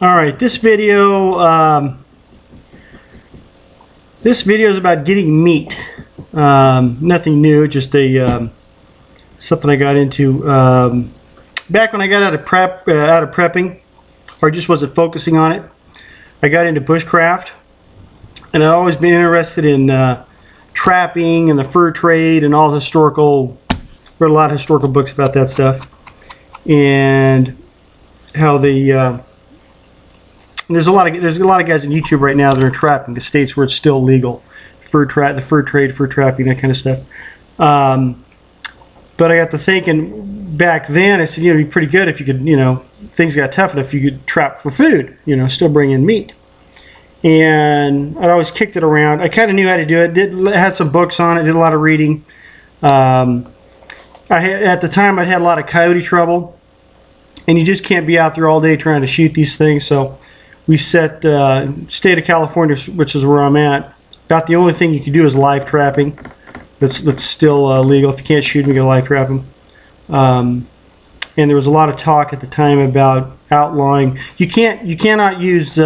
All right, this video is about getting meat. Nothing new, just a something I got into back when I got out of prepping, or I just wasn't focusing on it. I got into bushcraft, and I've always been interested in trapping and the fur trade and all the historical. Read a lot of historical books about that stuff, and how the there's a lot of guys on YouTube right now that are trapping the states where it's still legal, the fur trade, fur trapping, that kind of stuff. But I got to thinking back then. I said, it'd be pretty good if you could, things got tough enough, you could trap for food, still bring in meat. And I'd always kicked it around. I kind of knew how to do it. Had some books on it. Did a lot of reading. At the time, I'd had a lot of coyote trouble, and you just can't be out there all day trying to shoot these things. So we set state of California, which is where I'm at. About the only thing you can do is live trapping. That's still legal. If you can't shoot them, you can live trap them. And there was a lot of talk at the time about outlawing. You cannot use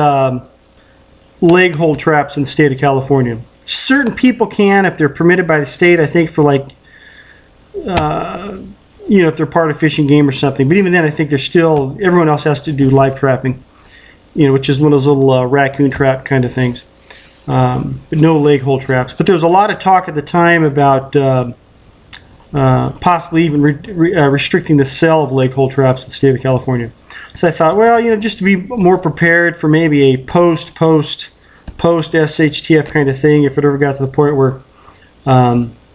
leg hold traps in the state of California. Certain people can if they're permitted by the state. I think for like if they're part of Fish and Game or something. But even then, I think everyone else has to do live trapping. Which is one of those little raccoon trap kind of things. But no leg hold traps. But there was a lot of talk at the time about possibly even restricting the sale of leg hold traps in the state of California. So I thought, well, just to be more prepared for maybe a post SHTF kind of thing, if it ever got to the point where,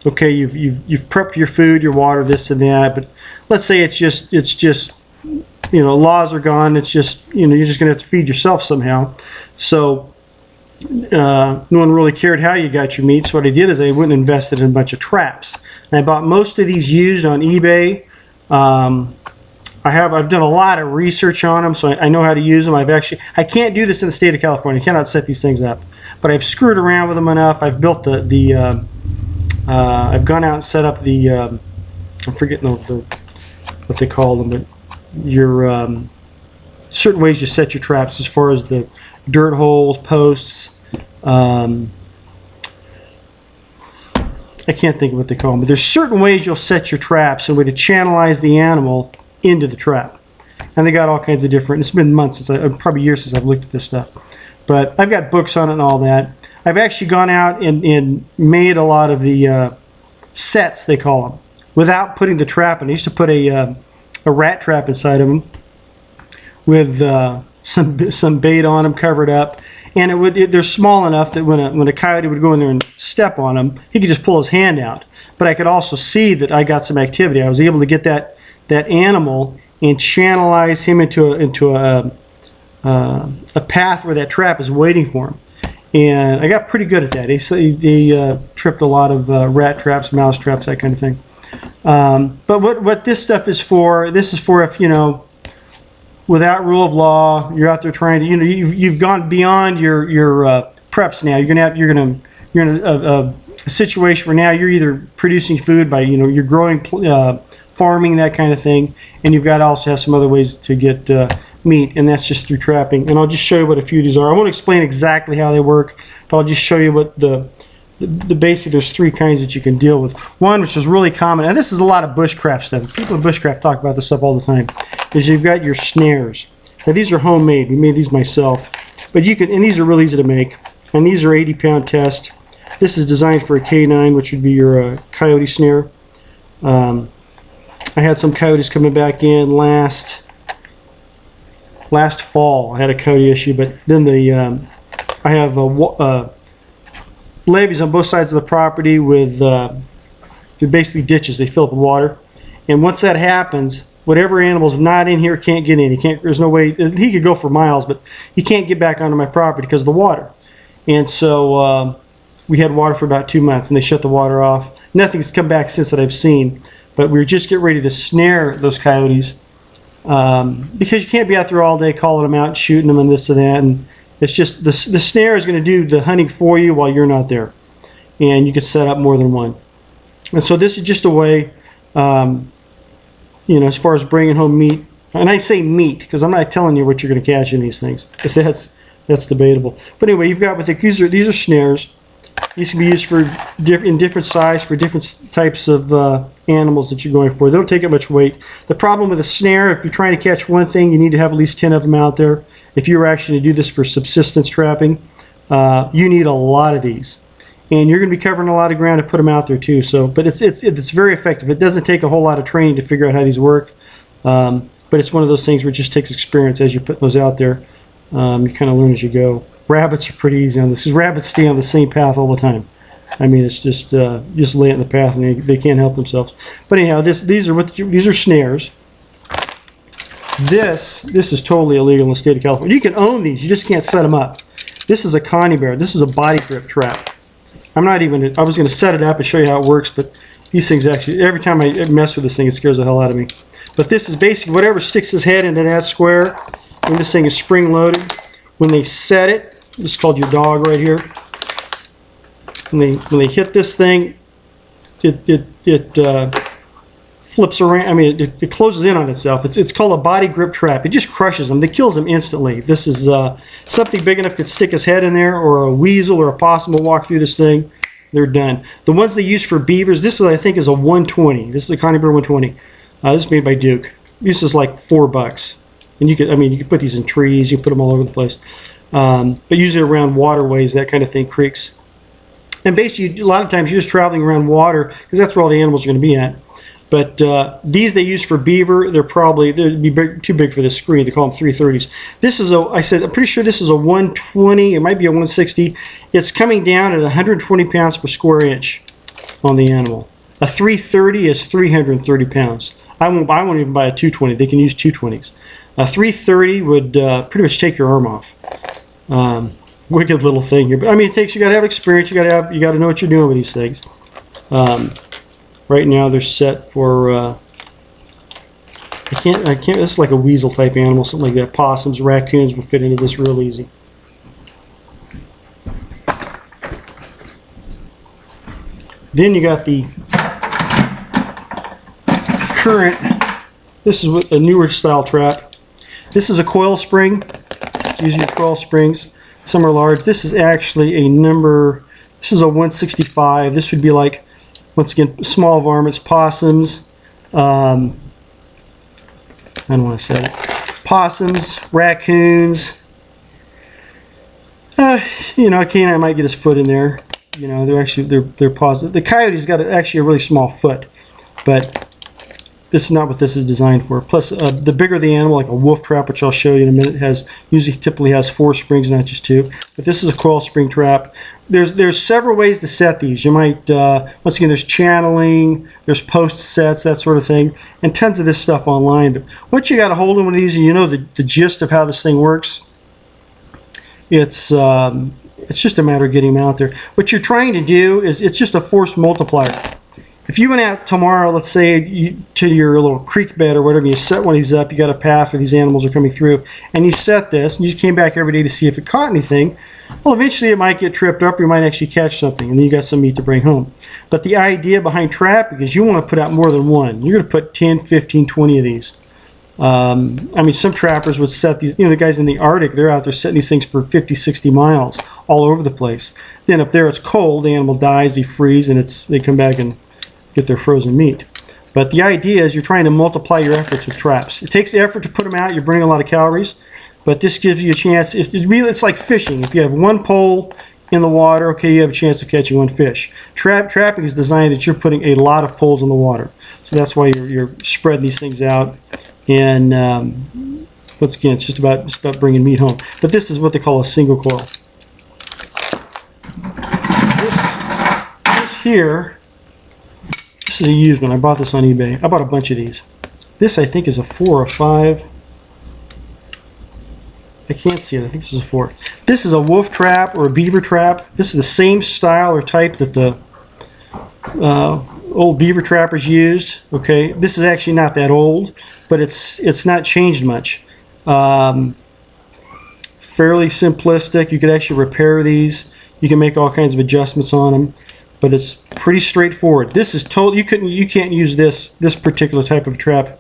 okay, you've prepped your food, your water, this and that, but let's say it's just laws are gone. It's just you're just gonna have to feed yourself somehow. So no one really cared how you got your meat. So what I did is I went and invested in a bunch of traps. And I bought most of these used on eBay. I've done a lot of research on them, so I know how to use them. I can't do this in the state of California. I cannot set these things up, but I've screwed around with them enough. I've built I've gone out and set up I'm forgetting what they call them, but your certain ways you set your traps as far as the dirt holes, posts. I can't think of what they call them, but there's certain ways you'll set your traps, a way to channelize the animal into the trap. And they got all kinds of different. It's been months probably years since I've looked at this stuff, but I've got books on it and all that. I've actually gone out and made a lot of the sets, they call them, without putting the trap in. I used to put a rat trap inside of them with some bait on them, covered up, and they're small enough that when a coyote would go in there and step on them, he could just pull his hand out. But I could also see that I got some activity. I was able to get that animal and channelize him into a path where that trap is waiting for him. And I got pretty good at that. They tripped a lot of rat traps, mouse traps, that kind of thing. But what this stuff is for, this is for if, without rule of law, you're out there trying to, you've gone beyond your preps now. You're in a situation where now you're either producing food by, you're growing, farming, that kind of thing, and you've got to also have some other ways to get meat, and that's just through trapping. And I'll just show you what a few of these are. I won't explain exactly how they work, but I'll just show you what the basic. There's three kinds that you can deal with. One, which is really common, and this is a lot of bushcraft stuff. People in bushcraft talk about this stuff all the time, is you've got your snares. Now these are homemade. We made these myself, but and these are really easy to make. And these are 80-pound test. This is designed for a K9, which would be your coyote snare. I had some coyotes coming back in last fall. I had a coyote issue, but then I have levees on both sides of the property with they're basically ditches. They fill up with water, and once that happens, whatever animal's not in here can't get in. There's no way. He could go for miles, but he can't get back onto my property because of the water. And so we had water for about 2 months, and they shut the water off. Nothing's come back since that I've seen. But we were just getting ready to snare those coyotes because you can't be out there all day calling them out, shooting them, and this and that. And it's just the snare is going to do the hunting for you while you're not there, and you can set up more than one. And so this is just a way, as far as bringing home meat And I say meat because I'm not telling you what you're going to catch in these things, because that's debatable. But anyway, you've got with these are snares. These can be used for in different size for different types of animals that you're going for. They don't take up much weight. The problem with a snare, if you're trying to catch one thing, you need to have at least 10 of them out there. If you were actually to do this for subsistence trapping, you need a lot of these, and you're going to be covering a lot of ground to put them out there too. So, but it's very effective. It doesn't take a whole lot of training to figure out how these work, but it's one of those things where it just takes experience as you put those out there. You kind of learn as you go. Rabbits are pretty easy on this. Rabbits stay on the same path all the time. I mean, it's just lay it in the path and they can't help themselves. But anyhow, these are snares. This is totally illegal in the state of California. You can own these, you just can't set them up. This is a connie bear. This is a body grip trap. I was going to set it up and show you how it works, but these things actually, every time I mess with this thing, it scares the hell out of me. But this is basically whatever sticks his head into that square, and this thing is spring loaded. When they set it, this is called your dog right here. When they hit this thing, it flips around. I mean, it closes in on itself. It's called a body grip trap. It just crushes them. It kills them instantly. This is something big enough could stick his head in there, or a weasel or a possum will walk through this thing. They're done. The ones they use for beavers, this is, I think, is a 120. This is a Connie Bear 120. This is made by Duke. This is like $4. And you could put these in trees. You can put them all over the place. But usually around waterways, that kind of thing, creeks. And basically, a lot of times you're just traveling around water because that's where all the animals are going to be at. But these they use for beaver. They'd be too big for this screen. They call them 330s. This is I'm pretty sure this is a 120. It might be a 160. It's coming down at 120 pounds per square inch on the animal. A 330 is 330 pounds. I won't even buy a 220. They can use 220s. A 330 would pretty much take your arm off. Wicked little thing here, but I mean, you got to have experience. You got to know what you're doing with these things. Right now, they're set for. I can't. This is like a weasel type animal, something like that. Possums, raccoons will fit into this real easy. Then you got the current. This is a newer style trap. This is a coil spring. Using 12 springs. Some are large. This is actually a number. This is a 165. This would be like, once again, small varmints, possums. I don't want to say it. Possums, raccoons. You know, a canine might get his foot in there. You know, they're positive. The coyote's got actually a really small foot, but this is not what this is designed for. Plus, the bigger the animal, like a wolf trap, which I'll show you in a minute, typically has 4 springs, not just 2. But this is a coil spring trap. There's several ways to set these. You might, once again, there's channeling, there's post sets, that sort of thing, and tons of this stuff online. But once you got a hold of one of these and you know the gist of how this thing works, it's just a matter of getting them out there. What you're trying to do is, it's just a force multiplier. If you went out tomorrow, let's say to your little creek bed or whatever, you set one of these up, you got a path where these animals are coming through, and you set this, and you came back every day to see if it caught anything, well, eventually it might get tripped up, or you might actually catch something, and then you got some meat to bring home. But the idea behind trapping is you want to put out more than one. You're going to put 10, 15, 20 of these. I mean, some trappers would set these, the guys in the Arctic, they're out there setting these things for 50, 60 miles all over the place. Then up there it's cold, the animal dies, they freeze, and they come back and get their frozen meat. But the idea is you're trying to multiply your efforts with traps. It takes effort to put them out. You bring a lot of calories, but this gives you a chance. It's like fishing. If you have one pole in the water, okay, you have a chance of catching one fish. Trapping is designed that you're putting a lot of poles in the water. So that's why you're spreading these things out. And once again, it's just about bringing meat home. But this is what they call a single coil. This here. This is a used one. I bought this on eBay. I bought a bunch of these. This, I think, is a 4 or 5. I can't see it. I think this is a 4. This is a wolf trap or a beaver trap. This is the same style or type that the old beaver trappers used. Okay, this is actually not that old, but it's not changed much. Fairly simplistic. You could actually repair these. You can make all kinds of adjustments on them. But it's pretty straightforward. This is you can't use this particular type of trap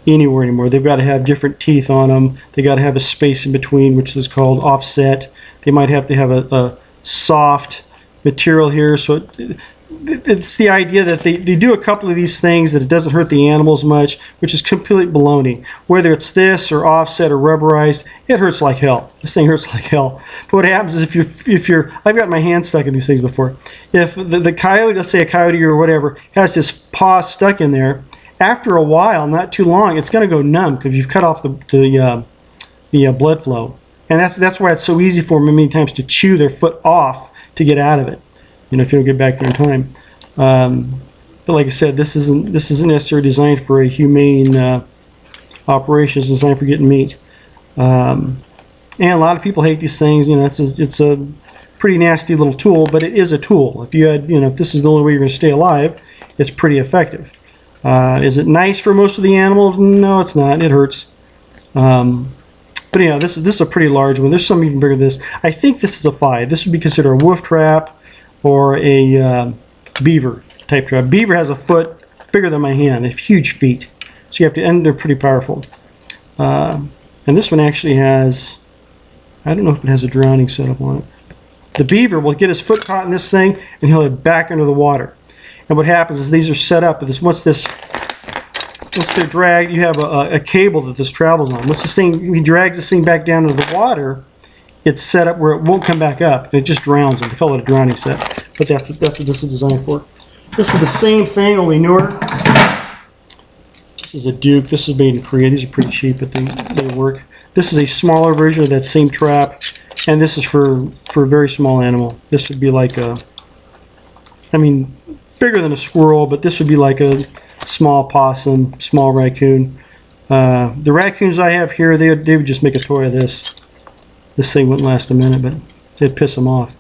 anywhere anymore. They've got to have different teeth on them. They got to have a space in between, which is called offset. They might have to have a soft material here. So it's the idea that they do a couple of these things that it doesn't hurt the animals much, which is complete baloney. Whether it's this or offset or rubberized, it hurts like hell. This thing hurts like hell. But what happens is if you're I've got my hand stuck in these things before. If the coyote, let's say a coyote or whatever, has his paw stuck in there, after a while, not too long, it's going to go numb because you've cut off the blood flow. And that's why it's so easy for them many times to chew their foot off to get out of it. You know, if you don't get back there in time. But like I said, this isn't necessarily designed for a humane operation. It's designed for getting meat. And a lot of people hate these things. You know, it's a pretty nasty little tool, but it is a tool. If you had, you know, if this is the only way you're going to stay alive, it's pretty effective. Is it nice for most of the animals? No, it's not. It hurts. But yeah, this is a pretty large one. There's some even bigger than this. I think this is a 5. This would be considered a wolf trap or a beaver type trap. Beaver has a foot bigger than my hand. They have huge feet. So you have to, and they're pretty powerful. And this one actually has, I don't know if it has a drowning setup on it. The beaver will get his foot caught in this thing and he'll head back under the water. And what happens is these are set up. Once they're dragged, you have a cable that this travels on. Once this thing, he drags this thing back down into the water, it's set up where it won't come back up. It just drowns them. They call it a drowning set. But that's what this is designed for. This is the same thing, only newer. This is a Duke. This is made in Korea. These are pretty cheap, but they work. This is a smaller version of that same trap, and this is for a very small animal. This would be like a, I mean, bigger than a squirrel, but this would be like a small possum, small raccoon. The raccoons I have here, they would just make a toy of this. This thing wouldn't last a minute, but it'd piss them off.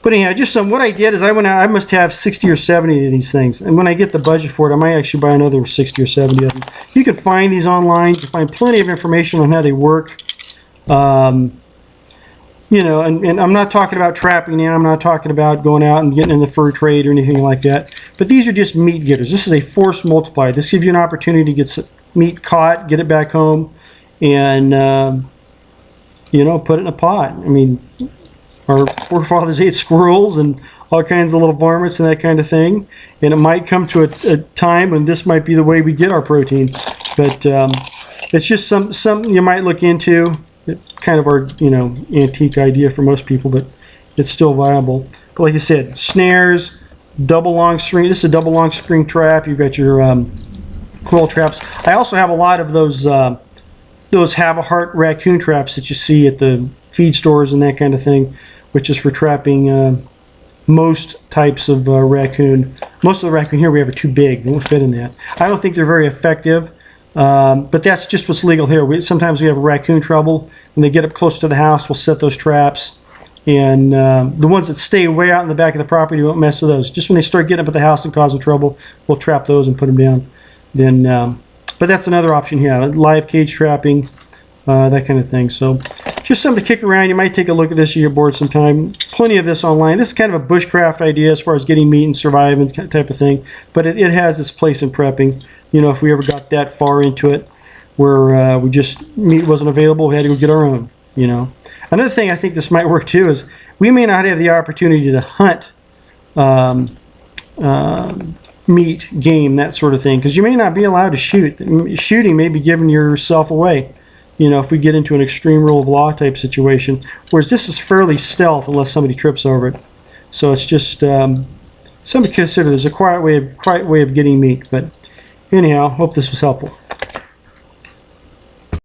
But anyhow, just what I did is I went out, I must have 60 or 70 of these things. And when I get the budget for it, I might actually buy another 60 or 70 of them. You can find these online. You can find plenty of information on how they work. You know, and I'm not talking about trapping now. I'm not talking about going out and getting in the fur trade or anything like that. But these are just meat getters. This is a force multiplier. This gives you an opportunity to get some meat caught, get it back home, and, you know, put it in a pot. I mean, our forefathers ate squirrels and all kinds of little varmints and that kind of thing. And it might come to a time when this might be the way we get our protein. But it's just something you might look into. It's kind of our, you know, antique idea for most people, but it's still viable. But like I said, snares, double long string. This is a double long string trap. You've got your quill traps. I also have a lot of those have a heart raccoon traps that you see at the feed stores and that kind of thing, which is for trapping most types of raccoon. Most of the raccoon here we have are too big. They won't fit in that. I don't think they're very effective. But that's just what's legal here. Sometimes we have raccoon trouble. When they get up close to the house, we'll set those traps. And the ones that stay way out in the back of the property, we won't mess with those. Just when they start getting up at the house and causing trouble, we'll trap those and put them down. Then, but that's another option here. Live cage trapping, that kind of thing. So just something to kick around. You might take a look at this if you're bored sometime. Plenty of this online. This is kind of a bushcraft idea as far as getting meat and surviving type of thing. But it has its place in prepping. You know, if we ever got that far into it, where meat wasn't available, we had to go get our own. You know, another thing I think this might work too is we may not have the opportunity to hunt meat, game, that sort of thing, because you may not be allowed to shoot. Shooting may be giving yourself away. You know, if we get into an extreme rule of law type situation, whereas this is fairly stealth unless somebody trips over it. So it's just something to consider. There's a quiet way of getting meat, but. Anyhow, hope this was helpful.